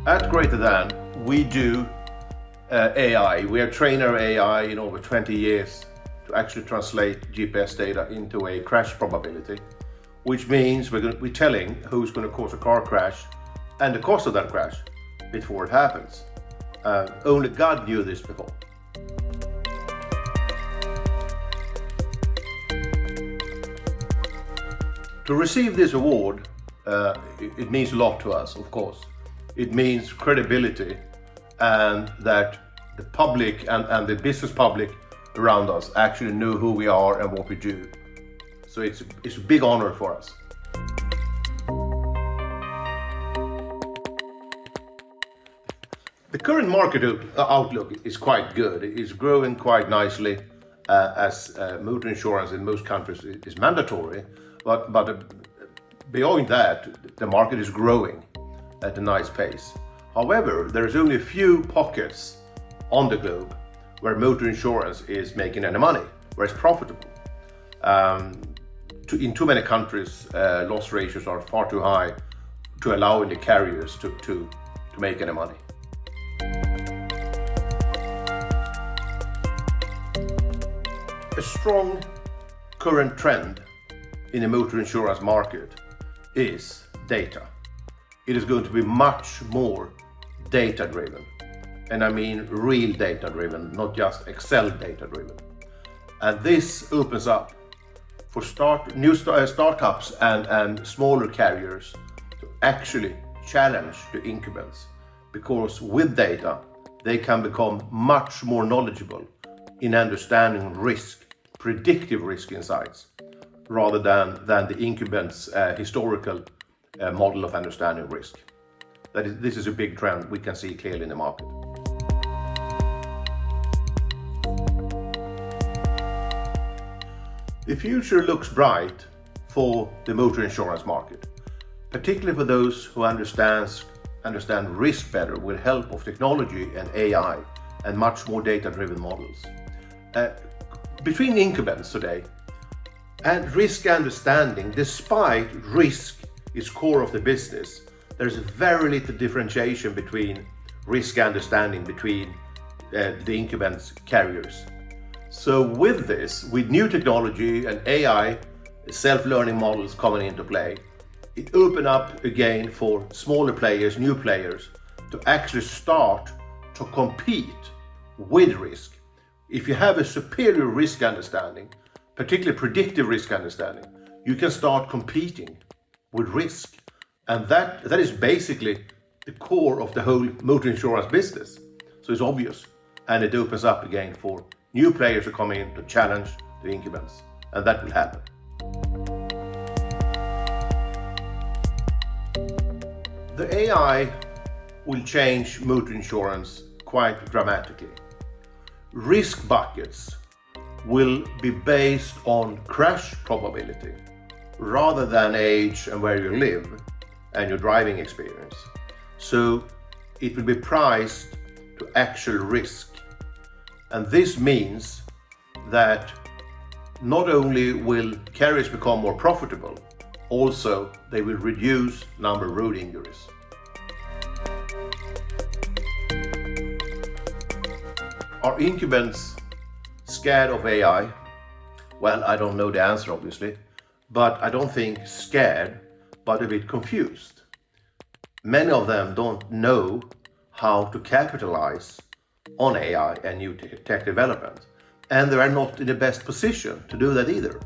At Greater Than, we do AI. We have trained our AI in over 20 years to actually translate GPS data into a crash probability, which means we're telling who's going to cause a car crash and the cost of that crash before it happens. Only God knew this before. To receive this award, it means a lot to us, of course. It means credibility, and that the public and the business public around us actually know who we are and what we do. So it's a big honor for us. The current market outlook is quite good. It is growing quite nicely as motor insurance in most countries is mandatory. But beyond that, the market is growing at a nice pace. However, there's only a few pockets on the globe where motor insurance is making any money, where it's profitable. In too many countries, loss ratios are far too high to allow the carriers to make any money. A strong current trend in the motor insurance market is data. It is going to be much more data driven. And I mean real data driven, not just Excel data driven. And this opens up for startups and smaller carriers to actually challenge the incumbents, because with data, they can become much more knowledgeable in understanding risk, predictive risk insights, rather than the incumbents' historical model of understanding risk. This is a big trend we can see clearly in the market. The future looks bright for the motor insurance market, particularly for those who understand risk better with help of technology and AI and much more data-driven models. Between incumbents today and risk understanding, despite risk is core of the business, there's very little differentiation between risk understanding between the incumbents carriers. So with this, with new technology and AI, self-learning models coming into play, it opened up again for smaller players, new players, to actually start to compete with risk. If you have a superior risk understanding, particularly predictive risk understanding, you can start competing with risk. And that is basically the core of the whole motor insurance business. So it's obvious. And it opens up again for new players to come in to challenge the incumbents. And that will happen. The AI will change motor insurance quite dramatically. Risk buckets will be based on crash probability rather than age and where you live and your driving experience. So it will be priced to actual risk. And this means that not only will carriers become more profitable, also they will reduce number of road injuries. Are incumbents scared of AI? Well, I don't know the answer, obviously, but I don't think scared, but a bit confused. Many of them don't know how to capitalize on AI and new tech development, and they are not in the best position to do that either.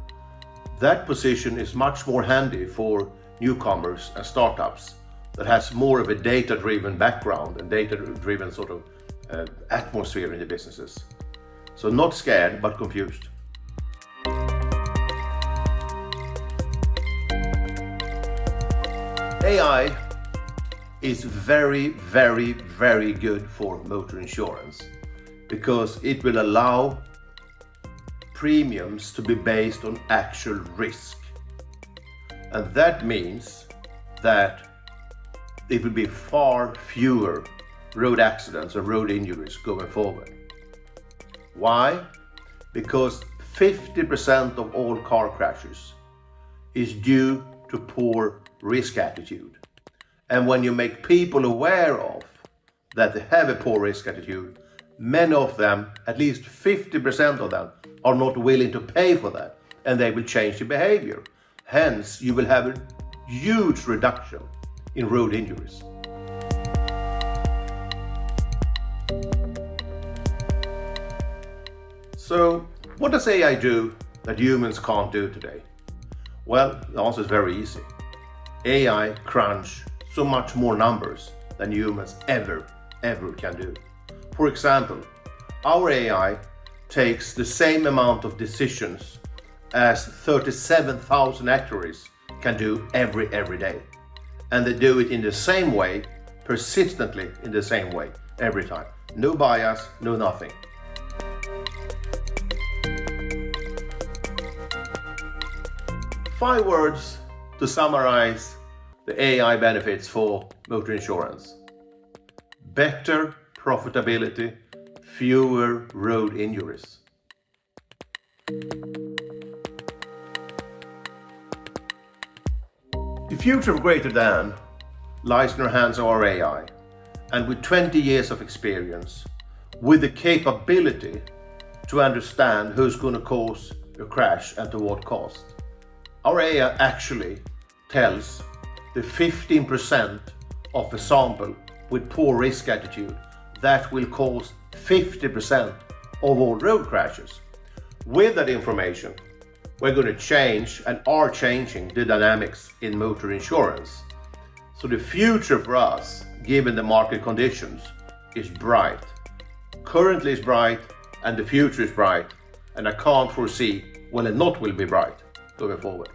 That position is much more handy for newcomers and startups that has more of a data-driven background and data-driven sort of atmosphere in the businesses. So not scared, but confused. AI is very, very, very good for motor insurance because it will allow premiums to be based on actual risk. And that means that it will be far fewer road accidents and road injuries going forward. Why? Because 50% of all car crashes is due to poor risk attitude. And when you make people aware of that they have a poor risk attitude, many of them, at least 50% of them, are not willing to pay for that, and they will change their behavior. Hence, you will have a huge reduction in road injuries. So, what does AI do that humans can't do today? Well, the answer is very easy. AI crunch so much more numbers than humans ever can do. For example, our AI takes the same amount of decisions as 37,000 actuaries can do every day. And they do it in the same way, persistently in the same way, every time. No bias, no nothing. Five words to summarize the AI benefits for motor insurance. Better profitability, fewer road injuries. The future of greater than lies in our hands of our AI, and with 20 years of experience, with the capability to understand who's going to cause a crash and to what cost. Our AI actually tells the 15% of a sample with poor risk attitude that will cause 50% of all road crashes. With that information, we're going to change and are changing the dynamics in motor insurance. So the future for us, given the market conditions, is bright. Currently is bright and the future is bright, and I can't foresee when it not will be bright going forward.